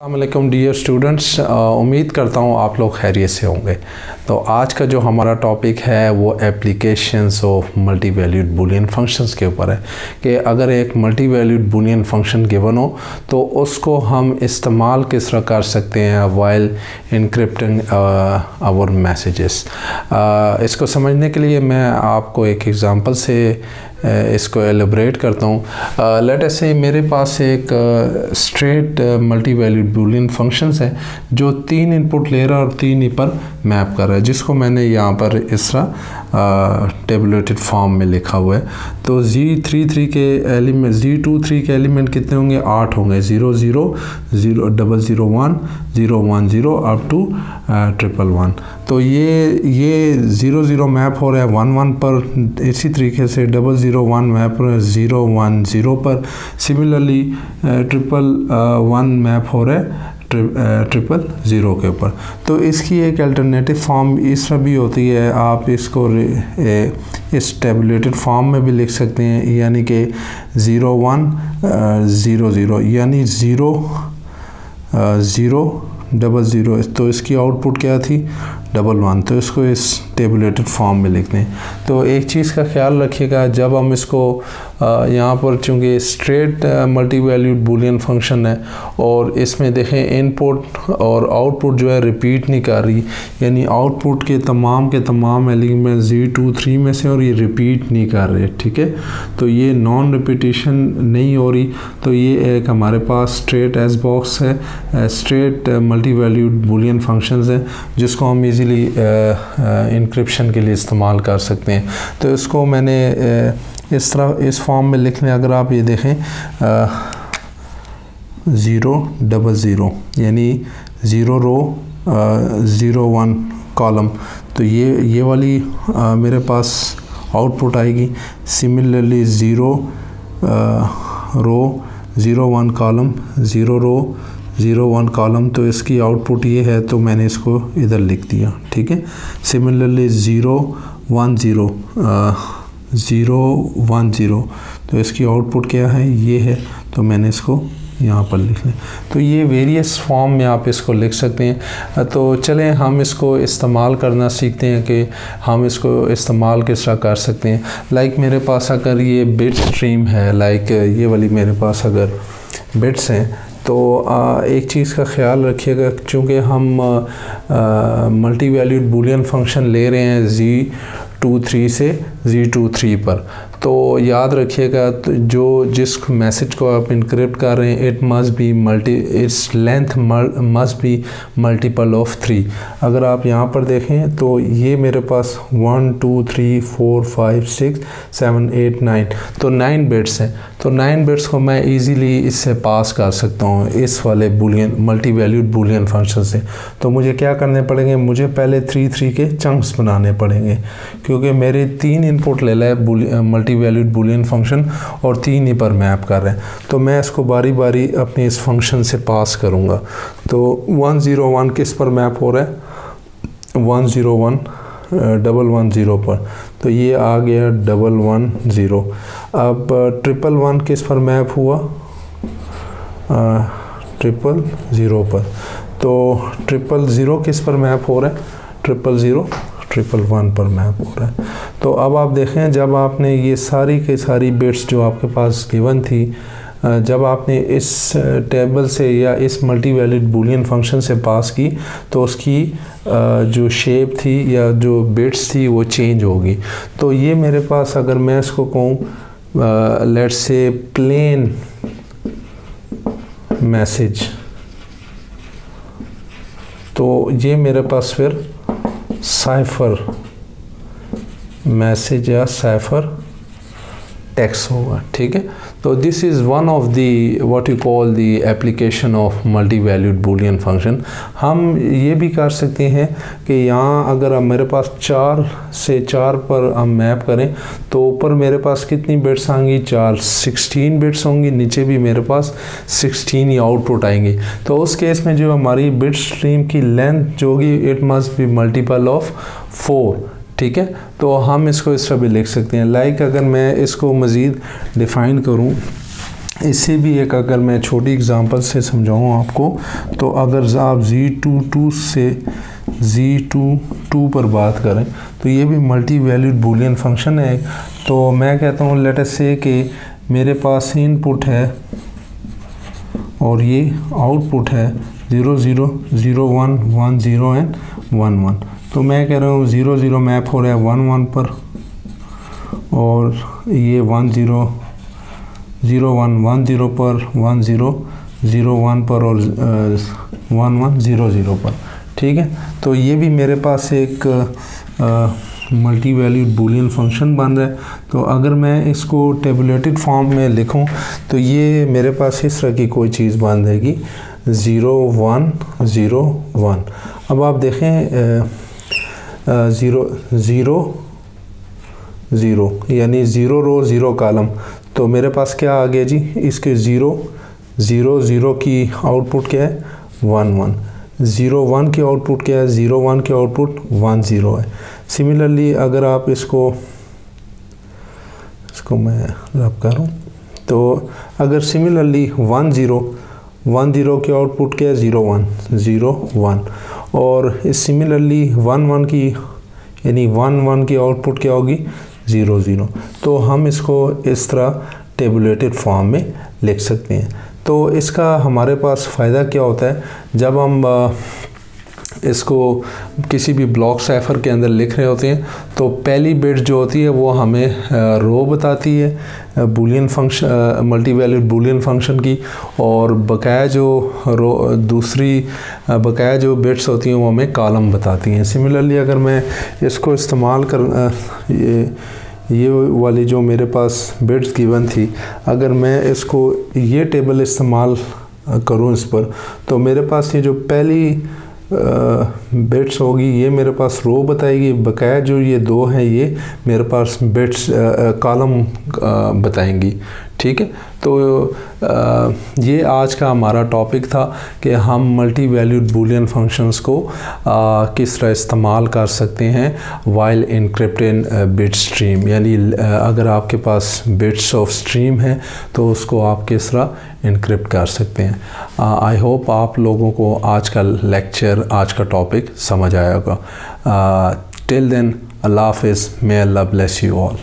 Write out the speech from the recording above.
अस्सलामुअलैकुम dear students, उम्मीद करता हूँ आप लोग खैरियत से होंगे। तो आज का जो हमारा टॉपिक है वो applications of multi valued Boolean functions के ऊपर है कि अगर एक multi valued Boolean function given हो तो उसको हम इस्तेमाल किस तरह कर सकते हैं वाइल इनक्रिप्टिंग आवर मैसेजेस। इसको समझने के लिए मैं आपको एक एग्ज़ाम्पल से इसको एलिब्रेट करता हूँ। लेट अस से मेरे पास एक straight multi valued Boolean functions है जो 3 इनपुट ले रहा है और 3 ही पर मैप कर रहा है, जिसको मैंने यहाँ पर इस तरह टेबुलेटेड फॉर्म में लिखा हुआ है। तो Z33 के एलिमेंट Z23 के एलिमेंट कितने होंगे? 8 होंगे। 0 0 0 0 0 1 0 1 0 अप टू 111। तो ये 0 0 मैप हो रहा है 1 1 पर, इसी तरीके से 0 0 1 मैप हो रहा है 0 1 0 पर। सिमिलरली 1 मैप हो रहा है 0 0 के ऊपर। तो इसकी एक अल्टरनेटिव फॉर्म इस तरह भी होती है, आप इसको इस टेबुलेटेड फॉर्म में भी लिख सकते हैं, यानी कि 0 1 0 0 यानी 0 0 0 0। तो इसकी आउटपुट क्या थी? 1 1। तो इसको इस टेबुलेटेड फॉर्म में लिखते हैं। तो एक चीज़ का ख्याल रखिएगा, जब हम इसको यहाँ पर चूँकि straight multi valued Boolean function है और इसमें देखें इनपुट और आउटपुट जो है रिपीट नहीं कर रही, यानी आउटपुट के तमाम एलिमेंट Z23 में से और ये रिपीट नहीं कर रहे, ठीक है। तो ये नॉन रिपीटिशन नहीं हो रही। तो ये एक हमारे पास स्ट्रेट एस बॉक्स है, straight multi valued Boolean functions हैं जिसको हम इजीली इंक्रिप्शन के लिए इस्तेमाल कर सकते हैं। तो इसको मैंने इस तरह इस फॉर्म में लिखने, अगर आप ये देखें 0 0 0 यानी 0 रो 0 1 कॉलम। तो ये वाली मेरे पास आउटपुट आएगी। सिमिलरली 0 रो 0 1 कॉलम 0 रो 0 1 कॉलम। तो इसकी आउटपुट ये है, तो मैंने इसको इधर लिख दिया, ठीक है। सिमिलरली 0 1 0 0 1 0। तो इसकी आउटपुट क्या है? ये है, तो मैंने इसको यहाँ पर लिख लें। तो ये वेरियस फॉर्म में आप इसको लिख सकते हैं। तो चलें हम इसको इस्तेमाल करना सीखते हैं कि हम इसको इस्तेमाल किस तरह कर सकते हैं। लाइक मेरे पास अगर ये बिट स्ट्रीम है, लाइक ये वाली मेरे पास अगर बिट्स हैं, तो एक चीज़ का ख्याल रखिएगा, चूँकि हम मल्टी वैल्यूड बूलियन फंक्शन ले रहे हैं Z23 से Z23 पर, तो याद रखिएगा जिस मैसेज को आप इनक्रिप्ट कर रहे हैं its length must be multiple of 3। अगर आप यहाँ पर देखें तो ये मेरे पास 1 2 3 4 5 6 7 8 9, तो 9 बिट्स हैं। तो 9 बिट्स को मैं इजीली इससे पास कर सकता हूँ इस वाले Boolean multi valued Boolean function से। तो मुझे क्या करने पड़ेंगे? मुझे पहले 3 के चंक्स बनाने पड़ेंगे, क्योंकि मेरे 3 इनपुट ले लिया मल्टी वैल्यूड बूलियन फंक्शन और 3 ही पर मैप कर रहे हैं। तो मैं इसको बारी बारी अपने इस फंक्शन से पास करूँगा। तो 1 0 1 किस पर मैप हो रहा है? 1 0 1 1 1 0 पर। तो ये आ गया 1 1 0। अब 1 1 किस पर मैप हुआ? 0 0 पर। तो 0 0 किस पर मैप हो रहा है? 0 0 1 1 पर मैप हो रहा है। तो अब आप देखें, जब आपने ये सारी के सारी बिट्स जो आपके पास गिवन थी, जब आपने इस टेबल से या इस मल्टी वैल्यूड बूलियन फंक्शन से पास की, तो उसकी जो शेप थी या जो बिट्स थी वो चेंज होगी। तो ये मेरे पास, अगर मैं इसको कहूँ लेट्स से प्लेन मैसेज, तो ये मेरे पास फिर साइफर मैसेज या साइफर टेक्स्ट होगा, ठीक है। तो this is one of the what you call the application of multi valued Boolean function. हम ये भी कर सकते हैं कि यहाँ अगर मेरे पास 4 से 4 पर हम मैप करें, तो ऊपर मेरे पास कितनी बिट्स आएंगी? 16 बिट्स होंगी, नीचे भी मेरे पास 16 ही आउटपुट आएंगी। तो उस केस में जो हमारी बिट स्ट्रीम की लेंथ जो होगी it must be multiple of 4, ठीक है। तो हम इसको इस तरह भी लिख सकते हैं। लाइक अगर मैं इसको मज़ीद डिफ़ाइन करूँ इससे भी एक अगर मैं छोटी एग्जांपल से समझाऊँ आपको, तो अगर आप Z22 से Z22 पर बात करें तो ये भी मल्टी वैल्यूड बूलियन फंक्शन है। तो मैं कहता हूँ लेट अस से कि मेरे पास इनपुट है और ये आउटपुट है 0 0 0 1 1 0 एंड 1 1। तो मैं कह रहा हूँ 0 0 मैप हो रहा है 1 1 पर, और ये 1 0 0 1 1 0 पर, 1 0 0 1 पर, और 1 1 0 0 पर। ठीक है, तो ये भी मेरे पास एक मल्टी वैल्यूड बूलियन फंक्शन बन रहा है। तो अगर मैं इसको टेबुलेटेड फॉर्म में लिखूं तो ये मेरे पास इस तरह की कोई चीज़ बन जाएगी 0 1 0 1। अब आप देखें 0 0 0 यानी 0 रो 0 कॉलम। तो मेरे पास क्या आ गया जी, इसके 0 0 0 की आउटपुट क्या है 1 1, 0 1 की आउटपुट क्या है 0 1 की आउटपुट 1 0 है। सिमिलरली अगर आप इसको मैं रब करूँ तो अगर सिमिलरली 1 0 1 0 की आउटपुट क्या है 0 1 0 1, और इस सिमिलरली 1 1 की यानी 1 1 की आउटपुट क्या होगी 0 0। तो हम इसको इस तरह टेबुलेटेड फॉर्म में लिख सकते हैं। तो इसका हमारे पास फ़ायदा क्या होता है, जब हम इसको किसी भी ब्लॉक साइफर के अंदर लिख रहे होते हैं तो पहली बिट जो होती है वो हमें रो बताती है Boolean function, multi valued Boolean function की, और बकाया जो दूसरी बकाया जो बिट्स होती हैं वो हमें कॉलम बताती हैं। सिमिलरली अगर मैं इसको इस्तेमाल कर ये वाली जो मेरे पास बिट्स गिवन थी, अगर मैं इसको ये टेबल इस्तेमाल करूँ इस पर, तो मेरे पास ये जो पहली बिट्स होगी ये मेरे पास रो बताएगी, बकाया जो ये दो हैं ये मेरे पास बिट्स कॉलम बताएंगी। ठीक है, तो ये आज का हमारा टॉपिक था कि हम मल्टी वैल्यूड बूलियन फंक्शंस को किस तरह इस्तेमाल कर सकते हैं वाइल इनक्रिप्टेड बिट स्ट्रीम, यानी अगर आपके पास बिट्स ऑफ स्ट्रीम है तो उसको आप किस तरह इनक्रिप्ट कर सकते हैं। आई होप आप लोगों को आज का लेक्चर, आज का टॉपिक समझ आया होगा। टिल देन, अल्लाह हाफ़िज़, मे अल्लाह ब्लेस यू ऑल।